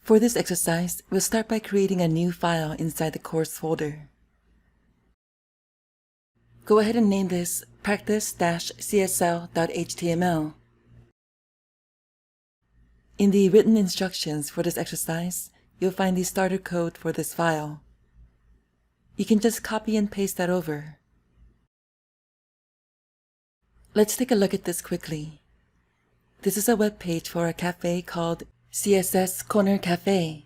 For this exercise, we'll start by creating a new file inside the course folder. Go ahead and name this practice-csl.html. In the written instructions for this exercise, you'll find the starter code for this file. You can just copy and paste that over. Let's take a look at this quickly. This is a web page for a cafe called CSS Corner Cafe.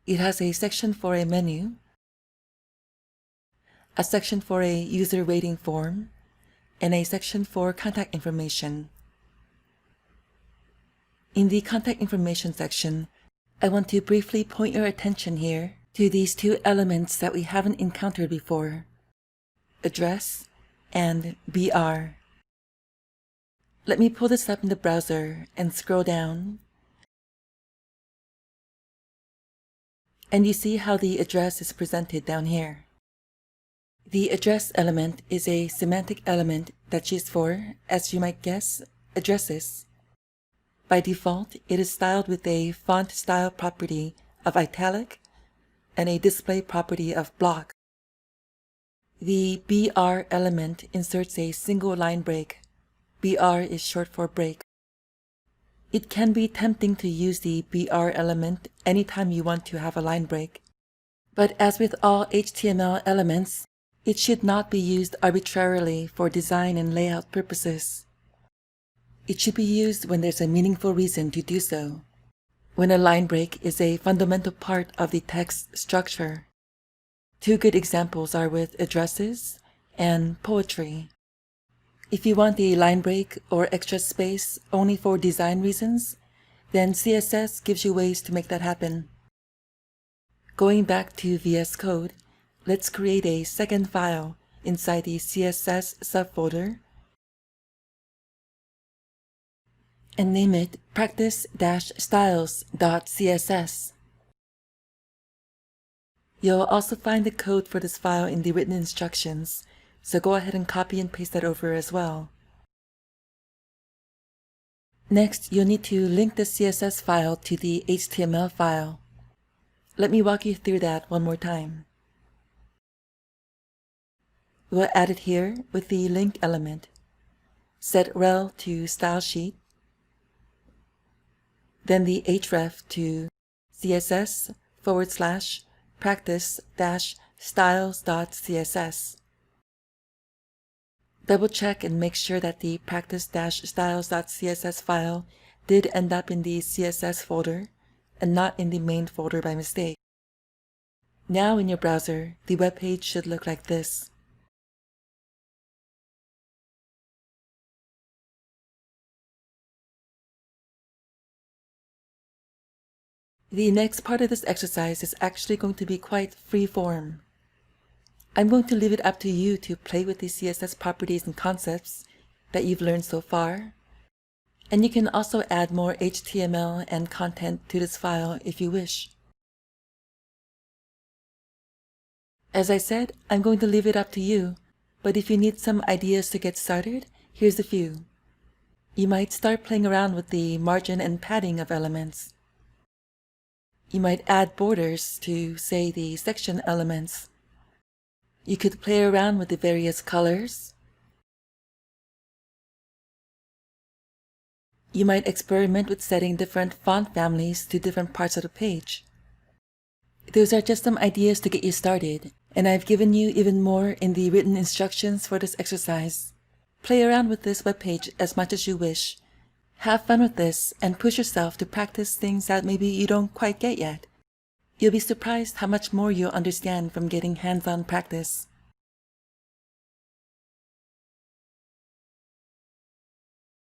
It has a section for a menu, a section for a user rating form, and a section for contact information. In the contact information section, I want to briefly point your attention here to these two elements that we haven't encountered before: address and BR. Let me pull this up in the browser and scroll down. And you see how the address is presented down here. The address element is a semantic element that's used for, as you might guess, addresses. By default, it is styled with a font style property of italic and a display property of block. The BR element inserts a single line break. BR is short for break. It can be tempting to use the BR element anytime you want to have a line break. But as with all HTML elements, it should not be used arbitrarily for design and layout purposes. It should be used when there's a meaningful reason to do so, when a line break is a fundamental part of the text structure. Two good examples are with addresses and poetry. If you want the line break or extra space only for design reasons, then CSS gives you ways to make that happen. Going back to VS Code, let's create a second file inside the CSS subfolder and name it practice-styles.css. You'll also find the code for this file in the written instructions, so go ahead and copy and paste that over as well. Next, you'll need to link the CSS file to the HTML file. Let me walk you through that one more time. We'll add it here with the link element. Set rel to stylesheet, then the href to css/practice-styles.css. Double check and make sure that the practice-styles.css file did end up in the CSS folder and not in the main folder by mistake. Now in your browser, the web page should look like this. The next part of this exercise is actually going to be quite free-form. I'm going to leave it up to you to play with the CSS properties and concepts that you've learned so far. And you can also add more HTML and content to this file if you wish. As I said, I'm going to leave it up to you, but if you need some ideas to get started, here's a few. You might start playing around with the margin and padding of elements. You might add borders to, say, the section elements. You could play around with the various colors. You might experiment with setting different font families to different parts of the page. Those are just some ideas to get you started, and I've given you even more in the written instructions for this exercise. Play around with this webpage as much as you wish. Have fun with this and push yourself to practice things that maybe you don't quite get yet. You'll be surprised how much more you'll understand from getting hands-on practice.